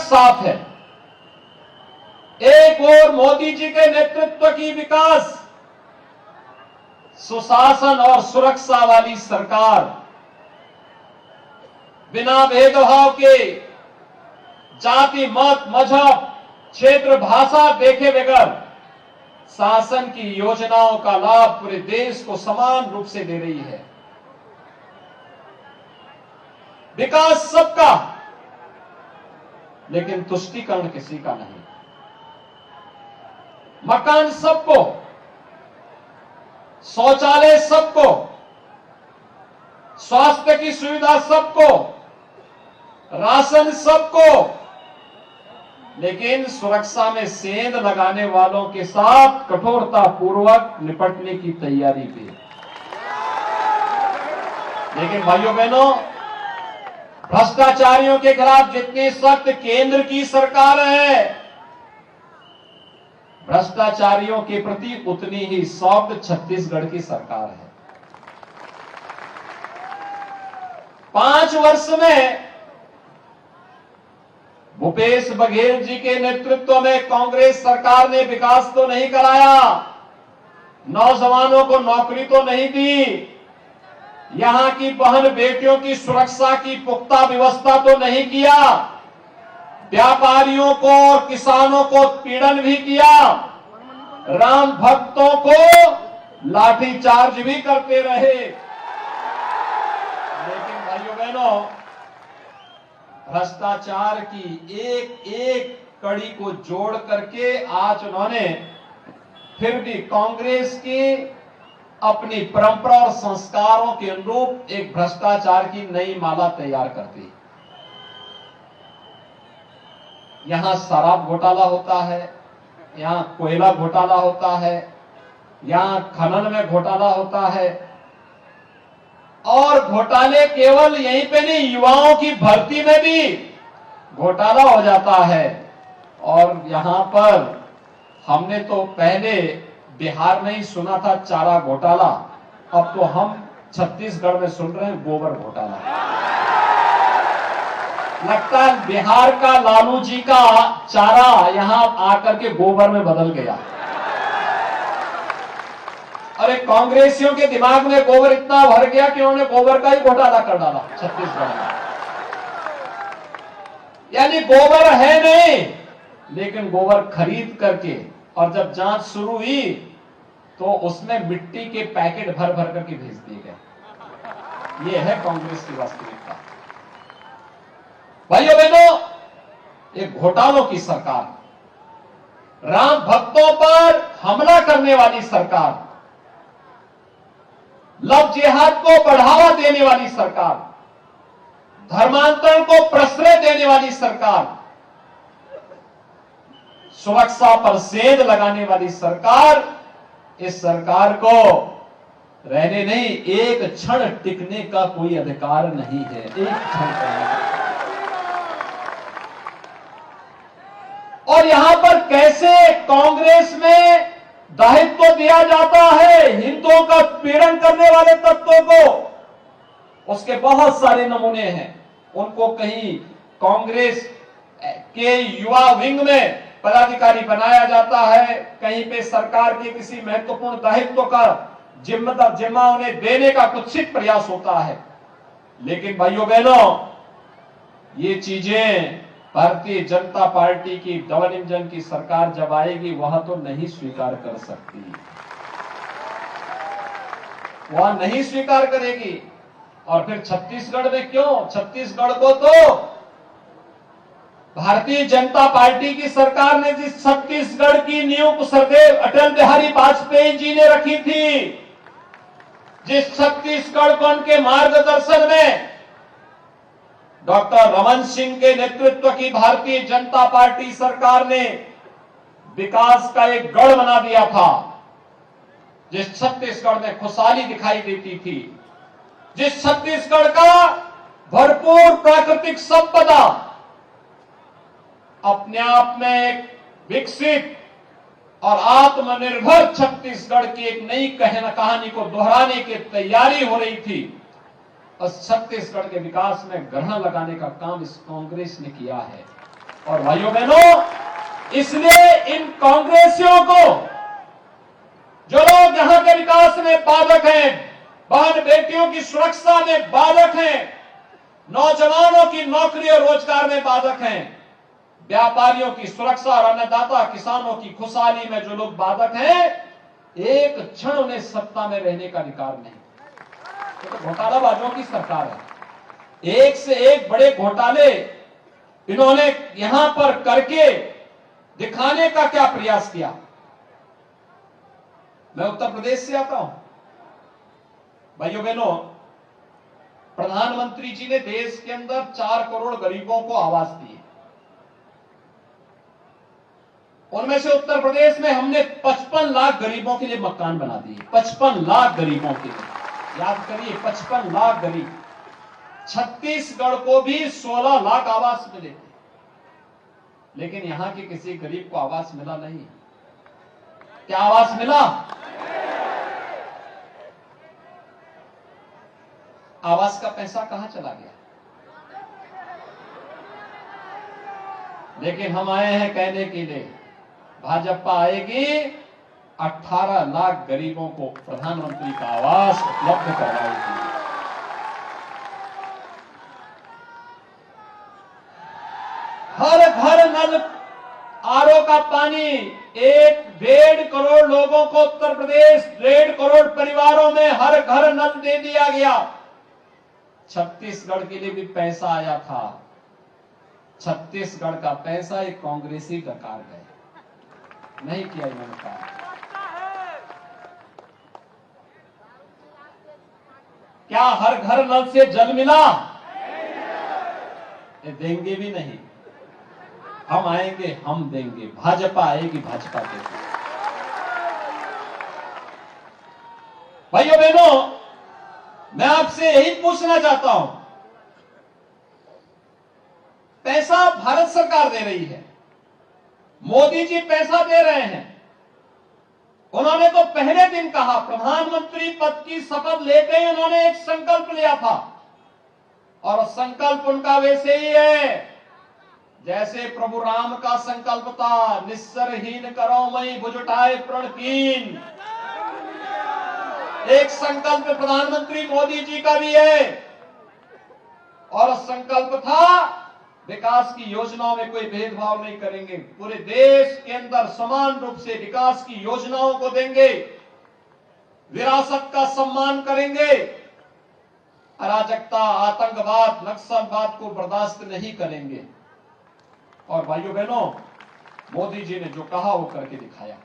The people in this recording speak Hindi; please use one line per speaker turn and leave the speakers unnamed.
साफ है। एक ओर मोदी जी के नेतृत्व की विकास, सुशासन और सुरक्षा वाली सरकार, बिना भेदभाव के, जाति, मत, मजहब, क्षेत्र, भाषा देखे बगैर शासन की योजनाओं का लाभ पूरे देश को समान रूप से दे रही है। विकास सबका, लेकिन तुष्टीकरण किसी का नहीं। मकान सबको, शौचालय सबको, स्वास्थ्य की सुविधा सबको, राशन सबको, लेकिन सुरक्षा में सेंध लगाने वालों के साथ कठोरता पूर्वक निपटने की तैयारी पे। लेकिन भाइयों बहनों, भ्रष्टाचारियों के खिलाफ जितनी सख्त केंद्र की सरकार है, भ्रष्टाचारियों के प्रति उतनी ही सख्त छत्तीसगढ़ की सरकार है। 5 वर्ष में भूपेश बघेल जी के नेतृत्व में कांग्रेस सरकार ने विकास तो नहीं कराया, नौजवानों को नौकरी तो नहीं दी, यहां की बहन बेटियों की सुरक्षा की पुख्ता व्यवस्था तो नहीं किया, व्यापारियों को और किसानों को पीड़न भी किया, राम भक्तों को लाठीचार्ज भी करते रहे। लेकिन भाइयों बहनों, भ्रष्टाचार की एक एक कड़ी को जोड़ करके आज उन्होंने फिर भी कांग्रेस की अपनी परंपरा और संस्कारों के अनुरूप एक भ्रष्टाचार की नई माला तैयार कर दी। यहां शराब घोटाला होता है, यहां कोयला घोटाला होता है, यहां खनन में घोटाला होता है, और घोटाले केवल यहीं पे नहीं, युवाओं की भर्ती में भी घोटाला हो जाता है। और यहां पर हमने तो पहले बिहार में ही सुना था चारा घोटाला, अब तो हम छत्तीसगढ़ में सुन रहे हैं गोबर घोटाला। लगता है बिहार का लालू जी का चारा यहां आकर के गोबर में बदल गया। अरे कांग्रेसियों के दिमाग में गोबर इतना भर गया कि उन्होंने गोबर का ही घोटाला कर डाला छत्तीसगढ़ में। यानी गोबर है नहीं, लेकिन गोबर खरीद करके, और जब जांच शुरू हुई तो उसमें मिट्टी के पैकेट भर भर करके भेज दिए गए। ये है कांग्रेस की वास्तविकता। भाइयों बहनों, एक घोटालों की सरकार, राम भक्तों पर हमला करने वाली सरकार, लव जिहाद को बढ़ावा देने वाली सरकार, धर्मांतरण को प्रश्रय देने वाली सरकार, सुरक्षा पर सेंध लगाने वाली सरकार, इस सरकार को रहने नहीं, एक क्षण टिकने का कोई अधिकार नहीं है। एक क्षण। और यहां पर कैसे कांग्रेस में दायित्व दिया जाता है हिंदुओं का पीड़न करने वाले तत्वों को, उसके बहुत सारे नमूने हैं। उनको कहीं कांग्रेस के युवा विंग में पदाधिकारी बनाया जाता है, कहीं पे सरकार के किसी महत्वपूर्ण दायित्व का जिम्मा उन्हें देने का कुत्सित प्रयास होता है। लेकिन भाइयों बहनों, ये चीजें भारतीय जनता पार्टी की डबल इंजन की सरकार जब आएगी वह तो नहीं स्वीकार कर सकती, वह नहीं स्वीकार करेगी। और फिर छत्तीसगढ़ में क्यों? छत्तीसगढ़ को तो भारतीय जनता पार्टी की सरकार ने जिस छत्तीसगढ़ की नींव सरदेव अटल बिहारी वाजपेयी जी ने रखी थी, जिस छत्तीसगढ़ को उनके मार्गदर्शन में डॉक्टर रमन सिंह के नेतृत्व की भारतीय जनता पार्टी सरकार ने विकास का एक गढ़ बना दिया था, जिस छत्तीसगढ़ में खुशहाली दिखाई देती थी, जिस छत्तीसगढ़ का भरपूर प्राकृतिक संपदा अपने आप में एक विकसित और आत्मनिर्भर छत्तीसगढ़ की एक नई कहानी को दोहराने की तैयारी हो रही थी, और छत्तीसगढ़ के विकास में ग्रहण लगाने का काम इस कांग्रेस ने किया है। और भाइयों बहनों, इसलिए इन कांग्रेसियों को, जो लोग यहां के विकास में बाधक हैं, बहन बेटियों की सुरक्षा में बाधक हैं, नौजवानों की नौकरी और रोजगार में बाधक हैं, व्यापारियों की सुरक्षा और अन्नदाता किसानों की खुशहाली में जो लोग बाधक हैं, एक क्षण उन्हें सत्ता में रहने का अधिकार नहीं। तो घोटालाबाजों की सरकार है। एक से एक बड़े घोटाले इन्होंने यहां पर करके दिखाने का क्या प्रयास किया। मैं उत्तर प्रदेश से आता हूं। भाइयों बहनों, प्रधानमंत्री जी ने देश के अंदर 4 करोड़ गरीबों को आवास दिए। उनमें से उत्तर प्रदेश में हमने 55 लाख गरीबों के लिए मकान बना दिए। 55 लाख गरीबों के लिए, याद करिए, 55 लाख गरीब। छत्तीसगढ़ को भी 16 लाख आवास मिले थे, लेकिन यहां के किसी गरीब को आवास मिला नहीं। क्या आवास मिला? आवास का पैसा कहां चला गया? लेकिन हम आए हैं कहने के लिए, भाजपा आएगी 18 लाख गरीबों को प्रधानमंत्री का आवास उपलब्ध करवाएगी। हर घर नल आरओ का पानी 1.5 करोड़ लोगों को उत्तर प्रदेश 1.5 करोड़ परिवारों में हर घर नल दे दिया गया। छत्तीसगढ़ के लिए भी पैसा आया था। छत्तीसगढ़ का पैसा एक कांग्रेसी डकार गए, नहीं किया इन्होंने काम। क्या हर घर नल से जल मिला? ये देंगे भी नहीं। हम आएंगे, हम देंगे। भाजपा आएगी, भाजपा देगी। भाइयों बहनों, मैं आपसे यही पूछना चाहता हूं, पैसा भारत सरकार दे रही है, मोदी जी पैसा दे रहे हैं। उन्होंने तो पहले दिन कहा, प्रधानमंत्री पद की शपथ लेते ही उन्होंने एक संकल्प लिया था, और संकल्प उनका वैसे ही है जैसे प्रभु राम का संकल्प था, निस्सरहीन करो मई भुज उठाए प्रण कीन। एक संकल्प प्रधानमंत्री मोदी जी का भी है, और संकल्प था विकास की योजनाओं में कोई भेदभाव नहीं करेंगे, पूरे देश के अंदर समान रूप से विकास की योजनाओं को देंगे, विरासत का सम्मान करेंगे, अराजकता, आतंकवाद, नक्सलवाद को बर्दाश्त नहीं करेंगे। और भाइयों बहनों, मोदी जी ने जो कहा वो करके दिखाया।